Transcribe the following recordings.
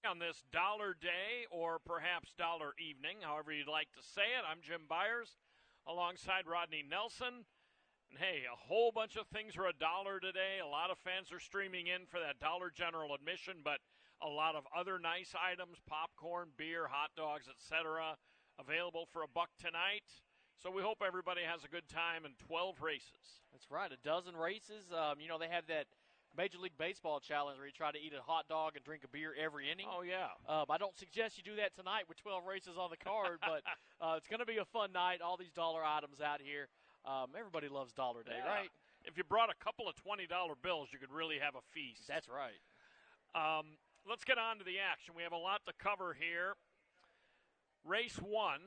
on this Dollar Day or perhaps Dollar Evening, however you'd like to say it. I'm Jim Byers alongside Rodney Nelson. And hey, a whole bunch of things are $1 today. A lot of fans are streaming in for that Dollar General admission, but a lot of other nice items, popcorn, beer, hot dogs, etc., available for $1 tonight. So we hope everybody has a good time in 12 races. That's right, a dozen races. They have that Major League Baseball challenge where you try to eat a hot dog and drink a beer every inning. Oh, yeah. I don't suggest you do that tonight with 12 races on the card, but it's going to be a fun night. All these dollar items out here. Everybody loves Dollar Day, right? If you brought a couple of $20 bills, you could really have a feast. That's right. Let's get on to the action. We have a lot to cover here. Race 1.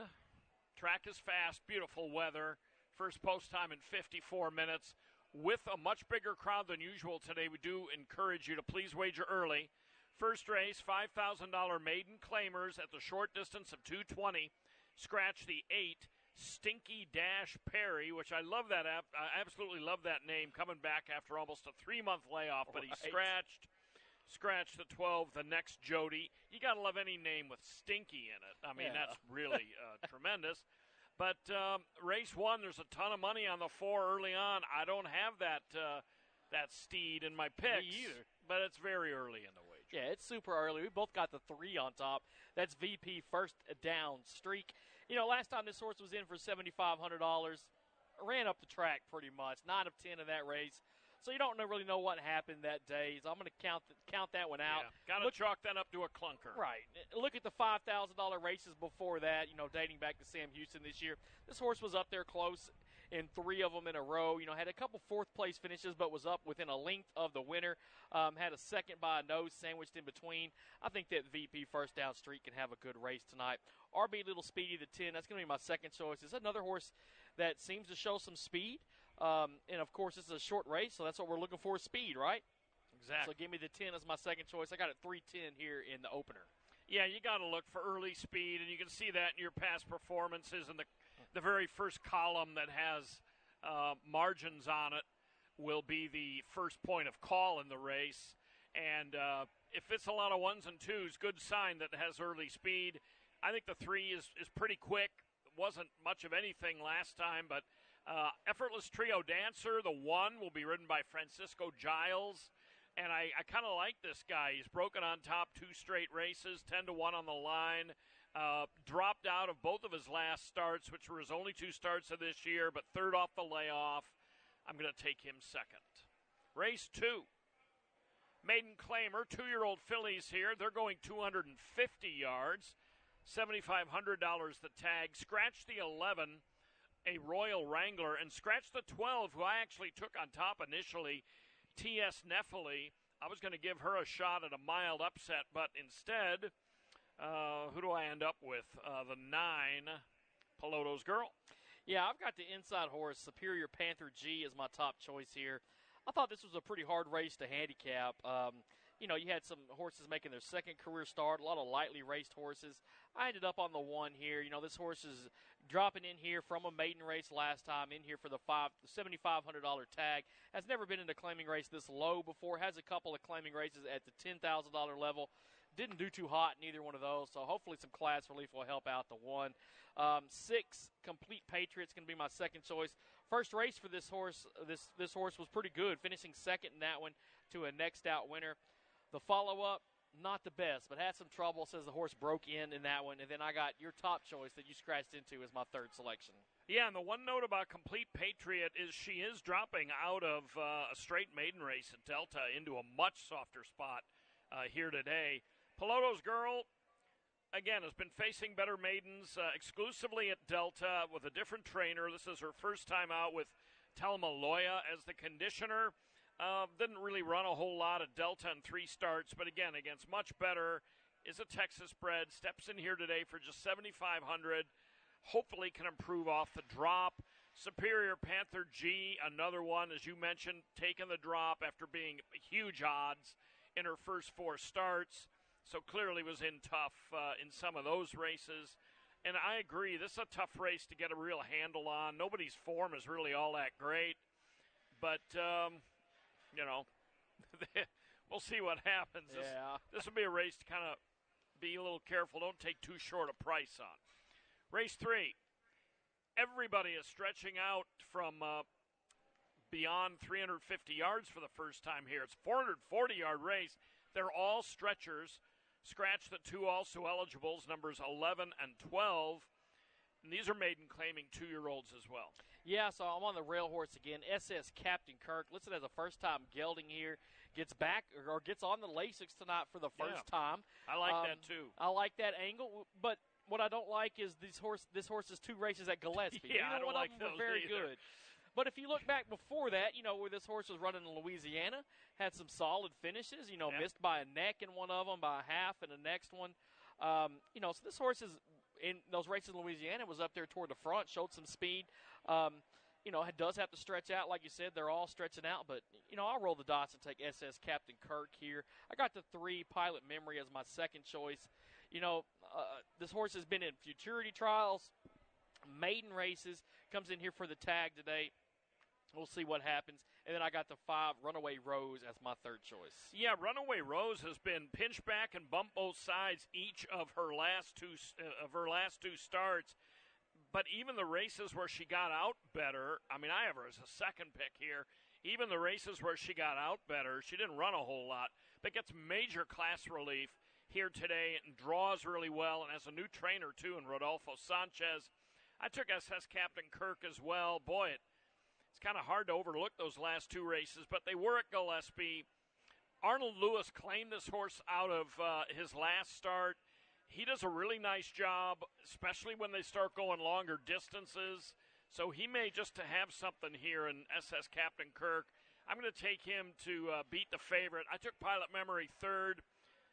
Track is fast, beautiful weather. First post time in 54 minutes. With a much bigger crowd than usual today, we do encourage you to please wager early. First race, $5,000 maiden claimers at the short distance of 220. Scratch the 8, Stinky Dash Perry, which I love that I absolutely love that name, coming back after almost a 3-month layoff, but he scratched the 12, the next Jody. You got to love any name with Stinky in it. I mean, That's really tremendous. But race 1, there's a ton of money on the 4 early on. I don't have that steed in my picks. Me either. But it's very early in the wager. Yeah, it's super early. We both got the 3 on top. That's VP First Down Streak. Last time this horse was in for $7,500, ran up the track pretty much. 9 of 10 in that race. So you don't really know what happened that day. So I'm going to count that one out. Yeah, got to chalk that up to a clunker. Right. Look at the $5,000 races before that, dating back to Sam Houston this year. This horse was up there close in 3 of them in a row. Had a couple fourth-place finishes, but was up within a length of the winner. Had a second by a nose sandwiched in between. I think that VP First Down Streak can have a good race tonight. RB Little Speedy, the 10, that's going to be my second choice. It's another horse that seems to show some speed. And, of course, this is a short race, so that's what we're looking for, speed, right? Exactly. So give me the 10 as my second choice. I got it 310 here in the opener. Yeah, you got to look for early speed, and you can see that in your past performances. And the very first column that has margins on it will be the first point of call in the race. And if it's a lot of 1s and 2s, good sign that it has early speed. I think the 3 is pretty quick. It wasn't much of anything last time, but Effortless Trio Dancer, the 1, will be ridden by Francisco Giles. And I kind of like this guy. He's broken on top 2 straight races, 10-1 on the line. Dropped out of both of his last starts, which were his only 2 starts of this year, but 3rd off the layoff. I'm going to take him second. Race 2. Maiden Claimer, 2-year-old fillies here. They're going 250 yards. $7,500 the tag. Scratch the 11, a Royal Wrangler, and scratch the 12, who I actually took on top initially, T.S. Neffeli. I was going to give her a shot at a mild upset, but instead, who do I end up with? The 9, Piloto's Girl. Yeah, I've got the inside horse, Superior Panther G, as my top choice here. I thought this was a pretty hard race to handicap. You had some horses making their second career start, a lot of lightly raced horses. I ended up on the 1 here. This horse is dropping in here from a maiden race last time, in here for the $7,500 tag. Has never been in a claiming race this low before. Has a couple of claiming races at the $10,000 level. Didn't do too hot in either one of those, so hopefully some class relief will help out the 1. 6, Complete Patriot's going to be my second choice. First race for this horse, this horse was pretty good, finishing second in that one to a next out winner. The follow-up, not the best, but had some trouble, says the horse broke in that one. And then I got your top choice that you scratched into as my third selection. Yeah, and the one note about Complete Patriot is she is dropping out of a straight maiden race at Delta into a much softer spot here today. Piloto's Girl, again, has been facing better maidens exclusively at Delta with a different trainer. This is her first time out with Telma Loya as the conditioner. Didn't really run a whole lot at Delta in 3 starts, but again, against much better, is a Texas bred, steps in here today for just $7,500. Hopefully can improve off the drop. Superior Panther G, another one, as you mentioned, taking the drop after being huge odds in her first 4 starts. So clearly was in tough in some of those races. And I agree, this is a tough race to get a real handle on. Nobody's form is really all that great. But, we'll see what happens. Yeah. This will be a race to kind of be a little careful. Don't take too short a price on. Race 3. Everybody is stretching out from beyond 350 yards for the first time here. It's a 440-yard race. They're all stretchers. Scratch the 2 also eligibles, numbers 11 and 12. And these are maiden claiming 2-year-olds as well. Yeah, so I'm on the rail horse again. SS Captain Kirk, listed as a first-time gelding here, gets back or gets on the Lasix tonight for the first time. I like that too. I like that angle, but what I don't like is this horse's 2 races at Gillespie. Yeah, I don't like those very either. good. But if you look back before that, where this horse was running in Louisiana, had some solid finishes, missed by a neck in one of them, by a half in the next one. So this horse is, in those races in Louisiana, was up there toward the front, showed some speed. It does have to stretch out. Like you said, they're all stretching out. But, I'll roll the dice and take SS Captain Kirk here. I got the 3 Pilot Memory as my second choice. This horse has been in futurity trials, maiden races, comes in here for the tag today. We'll see what happens. And then I got the 5 Runaway Rose as my third choice. Yeah, Runaway Rose has been pinched back and bumped both sides each of her last two starts. But even the races where she got out better, I have her as a second pick here. Even the races where she got out better, she didn't run a whole lot, but gets major class relief here today and draws really well and has a new trainer too in Rodolfo Sanchez. I took SS Captain Kirk as well. Boy, it's kind of hard to overlook those last 2 races, but they were at Gillespie. Arnold Lewis claimed this horse out of his last start. He does a really nice job, especially when they start going longer distances. So he may just have something here in SS Captain Kirk. I'm going to take him to beat the favorite. I took Pilot Memory third.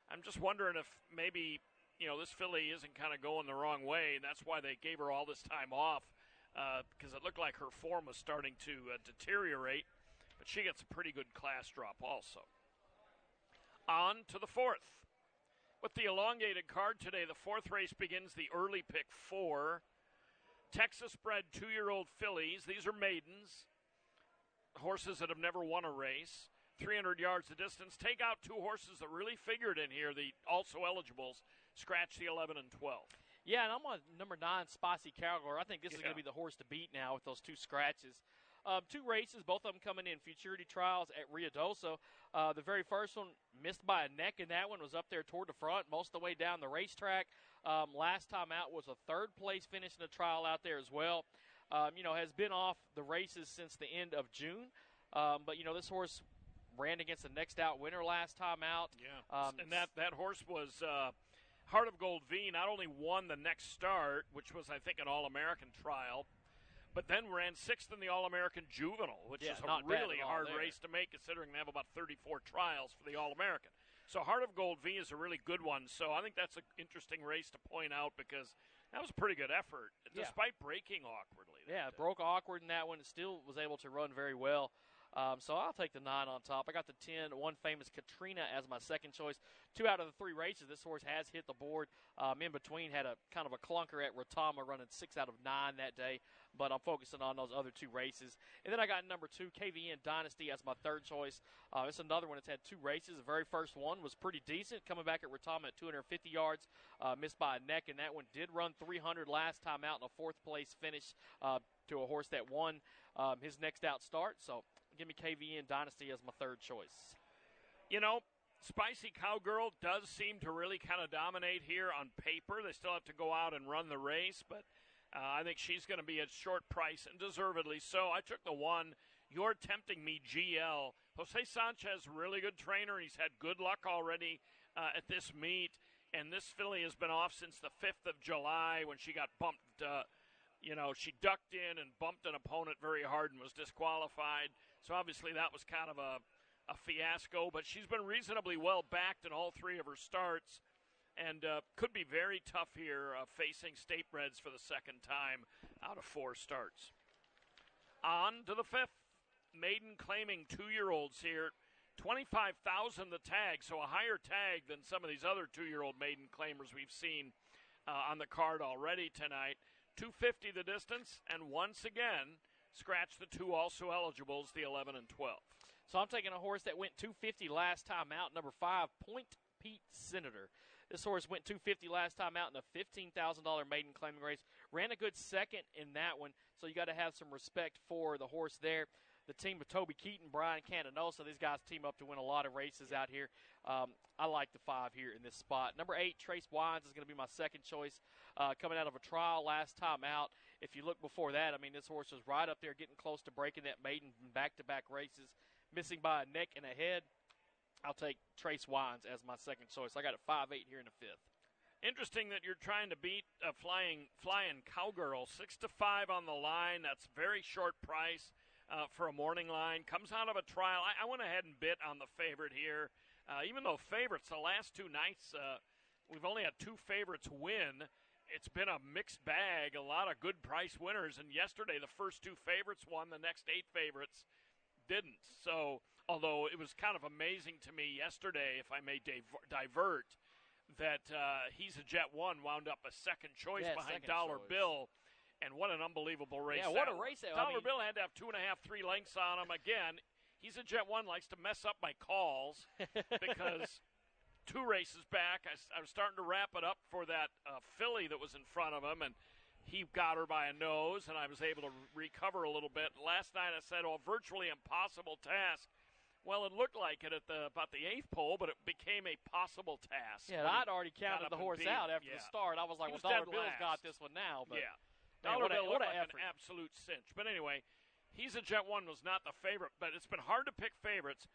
I'm just wondering if maybe, this filly isn't kind of going the wrong way, and that's why they gave her all this time off, because it looked like her form was starting to deteriorate. But she gets a pretty good class drop also. On to the 4th. With the elongated card today, the 4th race begins the early pick 4. Texas-bred 2-year-old fillies. These are maidens, horses that have never won a race. 300 yards the distance. Take out 2 horses that really figured in here, the also eligibles. Scratch the 11 and 12. Yeah, and I'm on number 9, Spicy Cowgirl. I think this is going to be the horse to beat now with those 2 scratches. 2 races, both of them coming in futurity trials at Ruidoso. The very first one missed by a neck, and that one was up there toward the front most of the way down the racetrack. Last time out was a 3rd place finish in the trial out there as well. Has been off the races since the end of June. But this horse ran against the next out winner last time out. Yeah, and that horse was Heart of Gold V. Not only won the next start, which was, I think, an All-American trial, but then ran 6th in the All-American Juvenile, which is a really hard race to make, considering they have about 34 trials for the All-American. So Heart of Gold V is a really good one. So I think that's an interesting race to point out because that was a pretty good effort, despite breaking awkwardly. Yeah, broke awkward in that one and still was able to run very well. So I'll take the 9 on top. I got the 10, One Famous Katrina as my second choice. 2 out of the 3 races, this horse has hit the board. In between, had a kind of a clunker at Rotama, running 6 out of 9 that day. But I'm focusing on those other 2 races. And then I got number 2, KVN Dynasty, as my third choice. It's another one that's had 2 races. The very first one was pretty decent, coming back at Rotama at 250 yards, missed by a neck, and that one did run 300 last time out in a 4th place finish to a horse that won his next out start. So give me KVN Dynasty as my third choice. Spicy Cowgirl does seem to really kind of dominate here on paper. They still have to go out and run the race, but I think she's going to be at short price, and deservedly so. I took the 1, You're Tempting Me, GL. Jose Sanchez, really good trainer. He's had good luck already at this meet, and this filly has been off since the 5th of July when she got bumped. She ducked in and bumped an opponent very hard and was disqualified. So obviously that was kind of a fiasco, but she's been reasonably well backed in all 3 of her starts and could be very tough here facing Statebreds for the second time out of 4 starts. On to the 5th, maiden claiming 2-year-olds here. 25,000 the tag, so a higher tag than some of these other 2-year-old maiden claimers we've seen on the card already tonight. 250 the distance, and once again, scratch the 2 also eligibles, the 11 and 12. So I'm taking a horse that went 250 last time out, number 5, Point Pete Senator. This horse went 250 last time out in a $15,000 maiden claiming race. Ran a good second in that one, so you got to have some respect for the horse there. The team of Toby Keaton, Brian Candenosa, these guys team up to win a lot of races out here. I like the 5 here in this spot. Number 8, Trace Wines is going to be my second choice, coming out of a trial last time out. If you look before that, I mean, this horse was right up there getting close to breaking that maiden in back-to-back races, missing by a neck and a head. I'll take Trace Wines as my second choice. I got a 5-8 here in the 5th. Interesting that you're trying to beat a flying Cowgirl. 6-5 on the line. That's very short price for a morning line. Comes out of a trial. I went ahead and bit on the favorite here. Even though favorites, the last 2 nights, we've only had 2 favorites win. It's been a mixed bag, a lot of good price winners. And yesterday, the first 2 favorites won. The next 8 favorites didn't. So, although it was kind of amazing to me yesterday, if I may divert, that He's a Jet 1 wound up a second choice behind Dollar Bill. And what an unbelievable race. Yeah, what a race. Dollar Bill had to have 2.5, 3 lengths on him. Again, He's a Jet 1 likes to mess up my calls because 2 races back, I was starting to wrap it up for that filly that was in front of him, and he got her by a nose, and I was able to recover a little bit. Last night I said, virtually impossible task. Well, it looked like it at about the 8th pole, but it became a possible task. Yeah, I'd already counted the horse out after the start. I was like, Dollar Bill's got this one now. But yeah. Dollar Bill looked like an absolute cinch. But anyway, He's a Jet 1 was not the favorite, but it's been hard to pick favorites.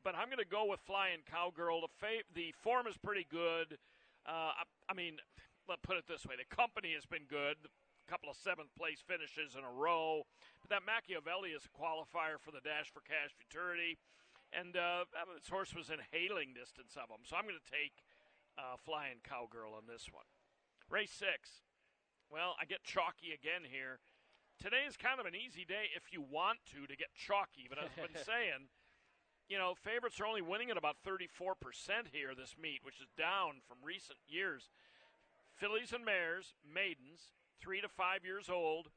But I'm going to go with Flying Cowgirl. The form is pretty good. I mean, let's put it this way. The company has been good. A couple of 7th-place finishes in a row. But that Machiavelli is a qualifier for the Dash for Cash Futurity. And this horse was in hailing distance of him. So I'm going to take Flying Cowgirl on this one. Race 6. Well, I get chalky again here. Today is kind of an easy day if you want to get chalky. But as I've been saying, favorites are only winning at about 34% here this meet, which is down from recent years. Fillies and mares, maidens, 3 to 5 years old,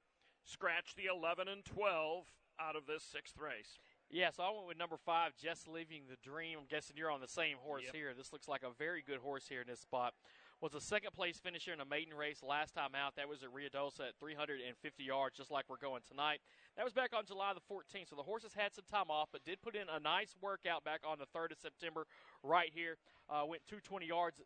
scratch the 11 and 12 out of this 6th race. Yeah, so I went with number 5, Just Living the Dream. I'm guessing you're on the same horse here. This looks like a very good horse here in this spot. Was a 2nd-place finisher in a maiden race last time out. That was at Ruidoso at 350 yards, just like we're going tonight. That was back on July the 14th, so the horses had some time off, but did put in a nice workout back on the 3rd of September right here. Went 220 yards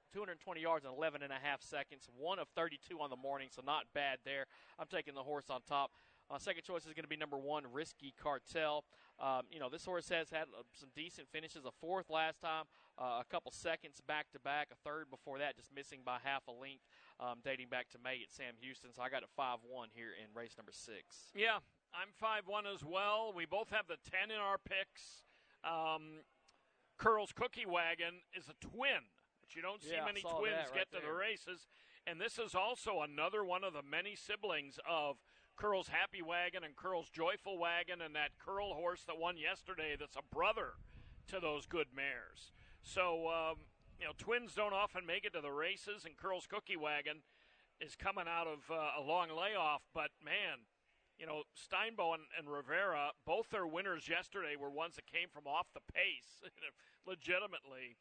in 11 and a half seconds. 1 of 32 on the morning, so not bad there. I'm taking the horse on top. Second choice is going to be number 1, Risky Cartel. This horse has had some decent finishes. A 4th last time, a couple seconds back-to-back, a 3rd before that, just missing by half a length, dating back to May at Sam Houston. So I got a 5-1 here in race number 6. Yeah, I'm 5-1 as well. We both have the 10 in our picks. Curl's Cookie Wagon is a twin, but you don't see many twins get to the races. And this is also another one of the many siblings of Curl's Happy Wagon and Curl's Joyful Wagon, and that Curl horse that won yesterday that's a brother to those good mares. So, twins don't often make it to the races, and Curl's Cookie Wagon is coming out of a long layoff. But, man, Steinbo and Rivera, both their winners yesterday were ones that came from off the pace. Legitimately,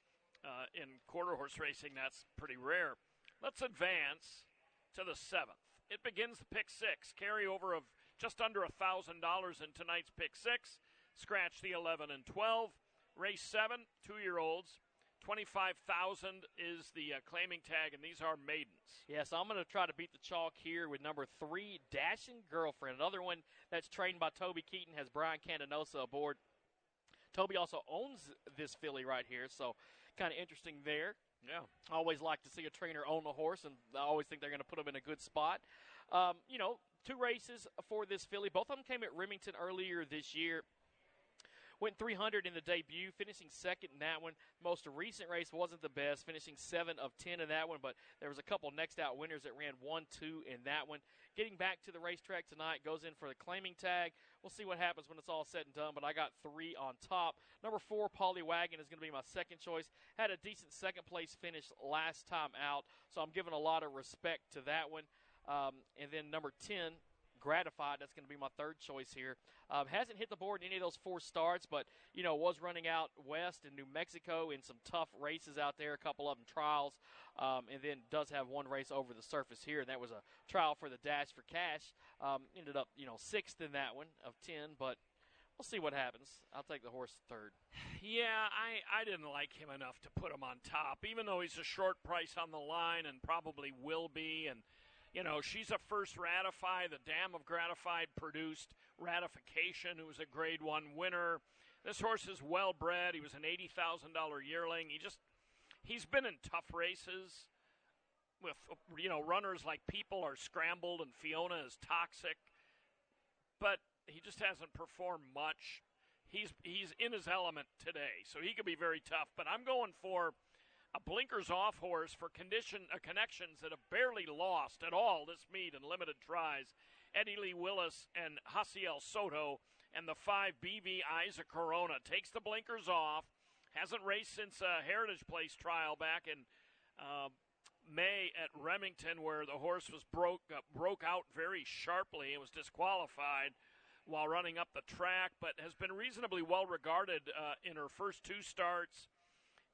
in quarter horse racing, that's pretty rare. Let's advance to the 7th. It begins the pick 6, carryover of just under $1,000 in tonight's pick 6. Scratch the 11 and 12. Race 7, 2-year-olds. $25,000 is the claiming tag, and these are maidens. Yeah, so I'm going to try to beat the chalk here with number 3, Dashing Girlfriend. Another one that's trained by Toby Keaton, has Brian Candenosa aboard. Toby also owns this filly right here, so kind of interesting there. Yeah. I always like to see a trainer own a horse, and I always think they're going to put them in a good spot. 2 races for this filly. Both of them came at Remington earlier this year. Went 300 in the debut, finishing 2nd in that one. Most recent race wasn't the best, finishing 7 of 10 in that one, but there was a couple next out winners that ran 1-2 in that one. Getting back to the racetrack tonight, goes in for the claiming tag. We'll see what happens when it's all said and done, but I got 3 on top. Number 4, Polly Wagon, is going to be my second choice. Had a decent 2nd-place finish last time out, so I'm giving a lot of respect to that one. And then number 10, Gratified, that's going to be my third choice here. Hasn't hit the board in any of those 4 starts, but, was running out west in New Mexico in some tough races out there, a couple of them trials, and then does have one race over the surface here, and that was a trial for the Dash for Cash. Ended up, 6th in that one of 10, but we'll see what happens. I'll take the horse third. Yeah, I didn't like him enough to put him on top, even though he's a short price on the line and probably will be. And, she's a first Ratify. The Dam of Gratified produced Ratification, who was a Grade 1 winner. This horse is well bred. He was an $80,000 yearling. He's been in tough races with, runners like People Are Scrambled and Fiona is Toxic. But he just hasn't performed much. He's in his element today, so he could be very tough. But I'm going for a blinkers off horse for connections that have barely lost at all this meet in limited tries. Eddie Lee Willis and Hasiel Soto, and the 5 BV Isaac Corona takes the blinkers off. Hasn't raced since a Heritage Place trial back in May at Remington, where the horse was broke out very sharply and was disqualified while running up the track, but has been reasonably well regarded in her first 2 starts.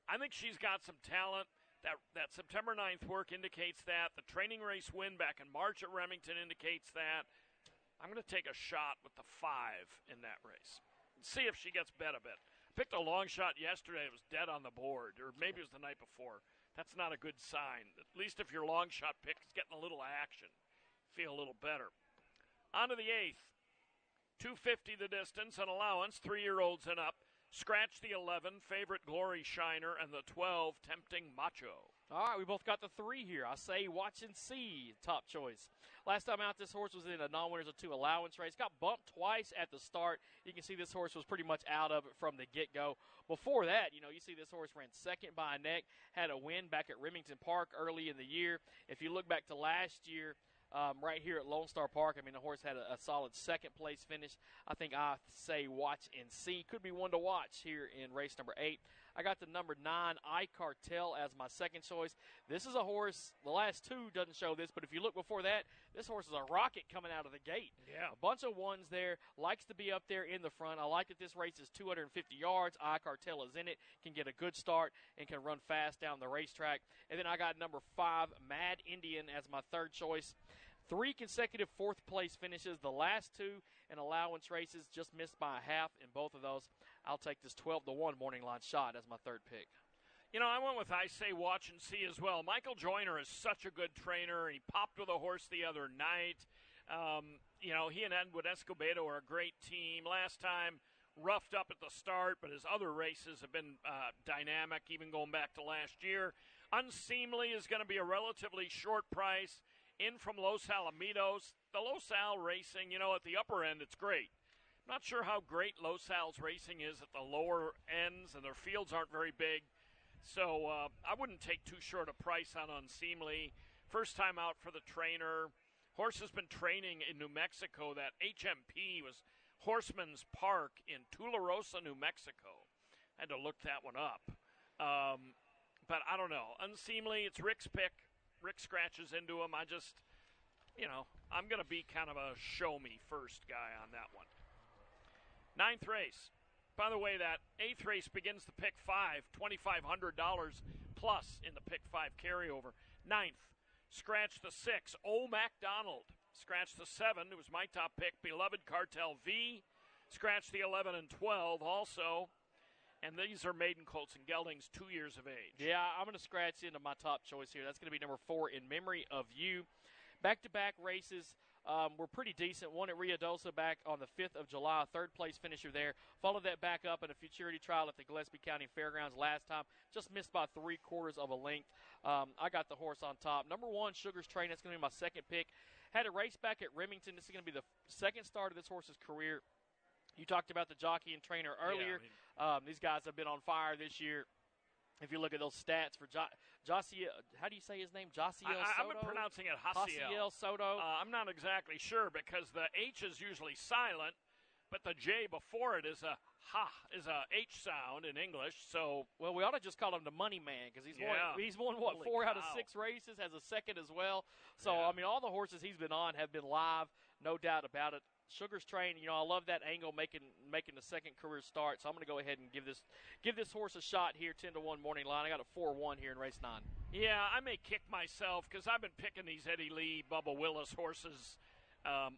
I think she's got some talent. That September 9th work indicates that. The training race win back in March at Remington indicates that. I'm going to take a shot with the 5 in that race. See if she gets bet a bit. Picked a long shot yesterday. It was dead on the board, or maybe it was the night before. That's not a good sign. At least if your long shot pick is getting a little action, feel a little better. On to the 8th. 250 the distance, an allowance, 3-year-olds and up. Scratch the 11, Favorite Glory Shiner, and the 12, Tempting Macho. All right, we both got the 3 here. I say Watch and See, top choice. Last time out, this horse was in a non-winners of 2 allowance race. Got bumped twice at the start. You can see this horse was pretty much out of it from the get-go. Before that, you see this horse ran second by a neck, had a win back at Remington Park early in the year. If you look back to last year, right here at Lone Star Park, the horse had a solid second-place finish. I think I say Watch and See. Could be one to watch here in race number 8. I got the number 9, I Cartel, as my second choice. This is a horse, the last 2 doesn't show this, but if you look before that, this horse is a rocket coming out of the gate. Yeah. A bunch of ones there, likes to be up there in the front. I like that this race is 250 yards. I Cartel is in it, can get a good start, and can run fast down the racetrack. And then I got number 5, Mad Indian, as my third choice. 3 consecutive 4th-place finishes. The last 2 in allowance races, just missed by a half in both of those. I'll take this 12-1 morning line shot as my third pick. I went with I say Watch and See as well. Michael Joyner is such a good trainer. He popped with a horse the other night. He and Edwin Escobedo are a great team. Last time, roughed up at the start, but his other races have been dynamic, even going back to last year. Unseemly is going to be a relatively short price. In from Los Alamitos. The Los Al racing, at the upper end, it's great. Not sure how great Los Al's racing is at the lower ends, and their fields aren't very big. So I wouldn't take too short a price on Unseemly. First time out for the trainer. Horse has been training in New Mexico. That HMP was Horseman's Park in Tularosa, New Mexico. Had to look that one up. But I don't know. Unseemly, it's Rick's pick. Rick scratches into him. I'm going to be kind of a show-me first guy on that one. 9th race. By the way, that 8th race begins the pick 5, $2,500 plus in the pick 5 carryover. 9th, scratch the 6, O. MacDonald. Scratch the 7, it was my top pick, Beloved Cartel V. Scratch the 11 and 12 also. And these are maiden colts and geldings, 2 years of age. Yeah, I'm going to scratch into my top choice here. That's going to be number 4, In Memory of You. Back-to-back races were pretty decent. One at Ruidoso back on the 5th of July, 3rd-place finisher there. Followed that back up in a futurity trial at the Gillespie County Fairgrounds last time. Just missed by 3/4 of a length. I got the horse on top. Number 1, Sugar's Train. That's going to be my second pick. Had a race back at Remington. This is going to be the second start of this horse's career. You talked about the jockey and trainer earlier. Yeah, these guys have been on fire this year. If you look at those stats for Josiel, how do you say his name? Josiel Soto? I've been pronouncing it Hasiel Soto. I'm not exactly sure because the H is usually silent, but the J before it is a H sound in English. So we ought to just call him the Money Man because he's won what, Holy 4 cow. out of 6 races, has a second as well. So Yeah. all the horses he's been on have been live. no doubt about it. Sugar's Train, I love that angle making the second career start, so I'm going to go ahead and give this horse a shot here, 10-1 morning line. I got a 4-1 here in race 9. Yeah, I may kick myself because I've been picking these Eddie Lee, Bubba Willis horses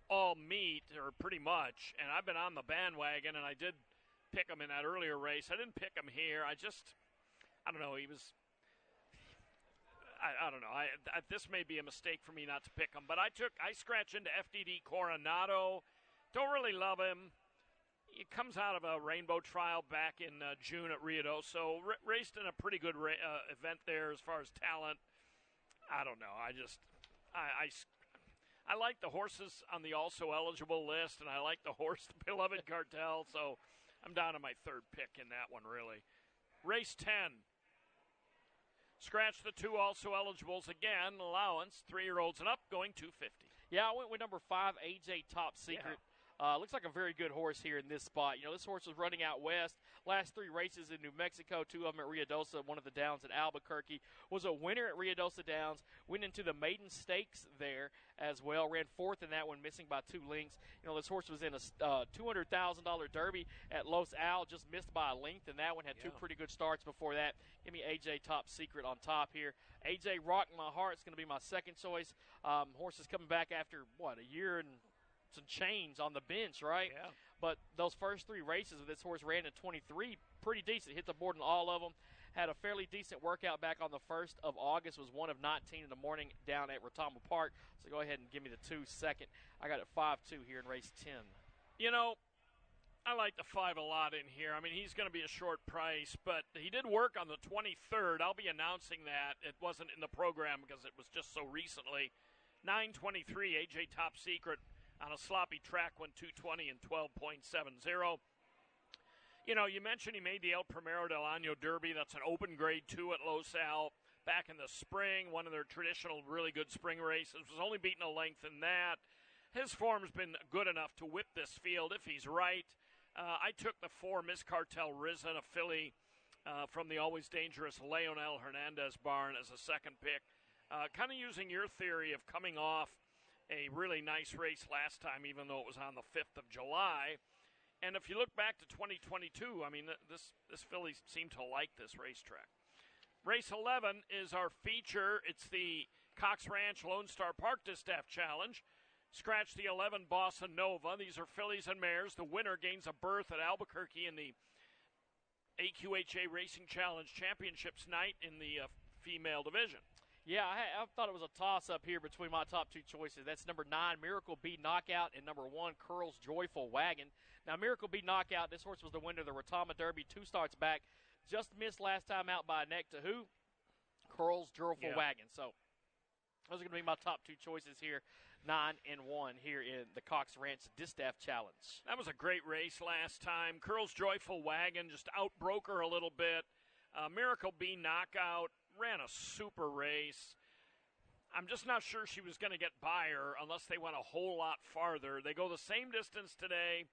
all meet, or pretty much, and I've been on the bandwagon, and I did pick him in that earlier race. I didn't pick him here. I don't know. He was. I don't know. This may be a mistake for me not to pick him, but I scratched into FDD Coronado. Don't really love him. He comes out of a rainbow trial back in June at Ruidoso. Raced in a pretty good event there as far as talent. I don't know. I like the horses on the also eligible list, and I like the horse, the Beloved Cartel, so I'm down to my third pick in that one, really. Race 10. Scratch the 2 also eligibles again. Allowance, 3-year-olds and up, going 250. Yeah, I went with number 5, AJ Top Secret. Yeah. Looks like a very good horse here in this spot. This horse was running out west. Last 3 races in New Mexico, 2 of them at Ruidoso, one of the downs at Albuquerque. Was a winner at Ruidoso Downs. Went into the maiden stakes there as well. Ran 4th in that one, missing by 2 lengths. This horse was in a $200,000 Derby at Los Al, just missed by a length in that one. Had 2 pretty good starts before that. Give me AJ Top Secret on top here. AJ Rock My Heart's going to be my second choice. Horse is coming back after, a year and some change on the bench, right? Yeah. But those first 3 races of this horse ran in 23, pretty decent. Hit the board in all of them. Had a fairly decent workout back on the 1st of August. Was 1 of 19 in the morning down at Retama Park. So go ahead and give me the 2 second. I got it 5-2 here in race 10. I like the 5 a lot in here. I mean, he's going to be a short price, but he did work on the 23rd. I'll be announcing that. It wasn't in the program because it was just so recently. 9:23, AJ Top Secret on a sloppy track, went 220 and 12.70. You mentioned he made the El Primero del Año Derby. That's an open grade 2 at Los Al back in the spring, one of their traditional really good spring races. Was only beaten a length in that. His form's been good enough to whip this field if he's right. I took the 4 Miss Cartel Risen, a filly from the always dangerous Leonel Hernandez barn as a second pick. Kind of using your theory of coming off a really nice race last time, even though it was on the 5th of July. And if you look back to 2022, I mean, this filly seemed to like this racetrack. Race 11 is our feature. It's the Cox Ranch Lone Star Park Distaff Challenge. Scratch the 11 Bossa Nova. These are fillies and mares. The winner gains a berth at Albuquerque in the AQHA Racing Challenge Championships night in the female division. Yeah, I thought it was a toss-up here between my top 2 choices. That's number 9, Miracle Bee Knockout, and number 1, Curl's Joyful Wagon. Now, Miracle Bee Knockout, this horse was the winner of the Retama Derby 2 starts back. Just missed last time out by a neck to who? Curl's Joyful Wagon. So those are going to be my top 2 choices here, 9 and 1 here in the Cox Ranch Distaff Challenge. That was a great race last time. Curl's Joyful Wagon just outbroke her a little bit. Miracle Bee Knockout ran a super race. I'm just not sure she was going to get by her unless they went a whole lot farther. They go the same distance today.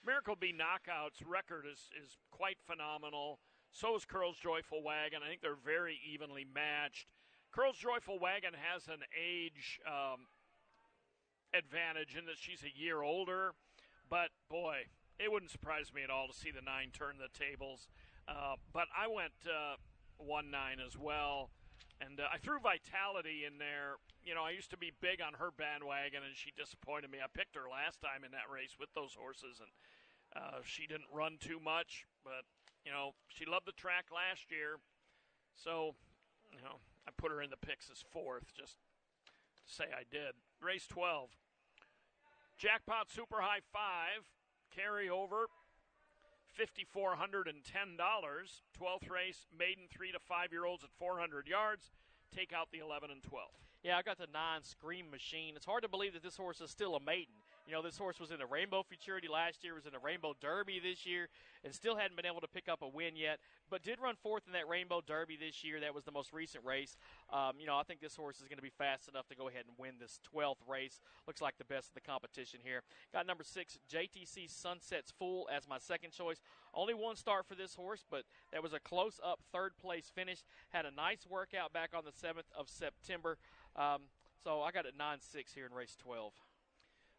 Miracle Bee Knockout's record is quite phenomenal. So is Curl's Joyful Wagon. I think they're very evenly matched. Curl's Joyful Wagon has an age advantage in that she's a year older. But, boy, it wouldn't surprise me at all to see the 9 turn the tables. But I went 1-9 as well. And I threw Vitality in there. I used to be big on her bandwagon, and she disappointed me. I picked her last time in that race with those horses, and she didn't run too much. But, she loved the track last year. So, I put her in the picks as 4th, just to say I did. Race 12. Jackpot Super High 5. Carryover. $5,410. 12th race, maiden 3 to 5-year-olds at 400 yards. Take out the 11 and 12. Yeah, I got the 9 Scream Machine. It's hard to believe that this horse is still a maiden. This horse was in the Rainbow Futurity last year, was in the Rainbow Derby this year, and still hadn't been able to pick up a win yet, but did run 4th in that Rainbow Derby this year. That was the most recent race. I think this horse is going to be fast enough to go ahead and win this 12th race. Looks like the best of the competition here. Got number 6, JTC Sunset's Fool as my second choice. Only 1 start for this horse, but that was a close-up third-place finish. Had a nice workout back on the 7th of September. So I got it 9-6 here in race 12.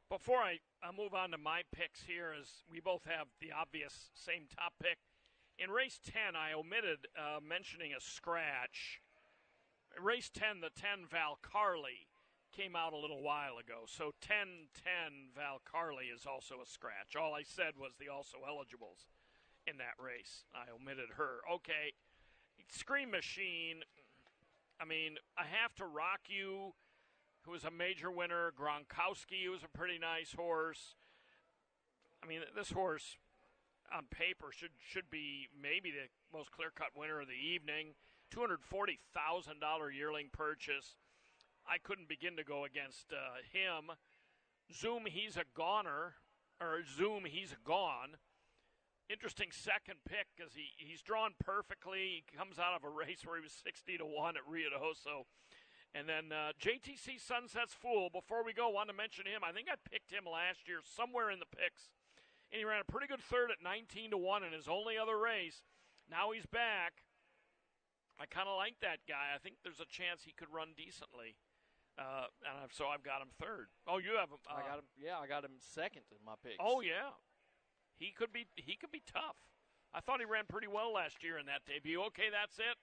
Before I move on to my picks here, as we both have the obvious same top pick, in race 10, I omitted mentioning a scratch. Race 10, the 10 Valcarly, came out a little while ago. So 10-10 Valcarly is also a scratch. All I said was the also eligibles in that race. I omitted her. Okay, Scream Machine, I mean, I Have to Rock You, who was a major winner. Gronkowski, who was a pretty nice horse. I mean, this horse on paper should be maybe the most clear-cut winner of the evening. $240,000 yearling purchase. I couldn't begin to go against him. Zoom, He's a Goner, or Zoom, He's Gone. Interesting second pick because he's drawn perfectly. He comes out of a race where he was 60-1 at Ruidoso. And then JTC Sunset's Fool, before we go, want to mention him. I think I picked him last year somewhere in the picks. And he ran a pretty good third at 19-1 in his only other race. Now he's back. I kind of like that guy. I think there's a chance he could run decently. So I've got him third. Oh, you have him. I got him. Yeah, I got him second in my picks. Oh, yeah. He could be tough. I thought he ran pretty well last year in that debut. Okay, that's it.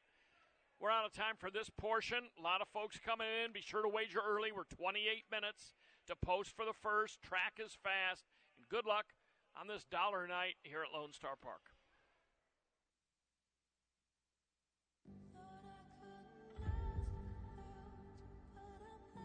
We're out of time for this portion. A lot of folks coming in. Be sure to wager early. We're 28 minutes to post for the first. Track is fast. And good luck on this dollar night here at Lone Star Park.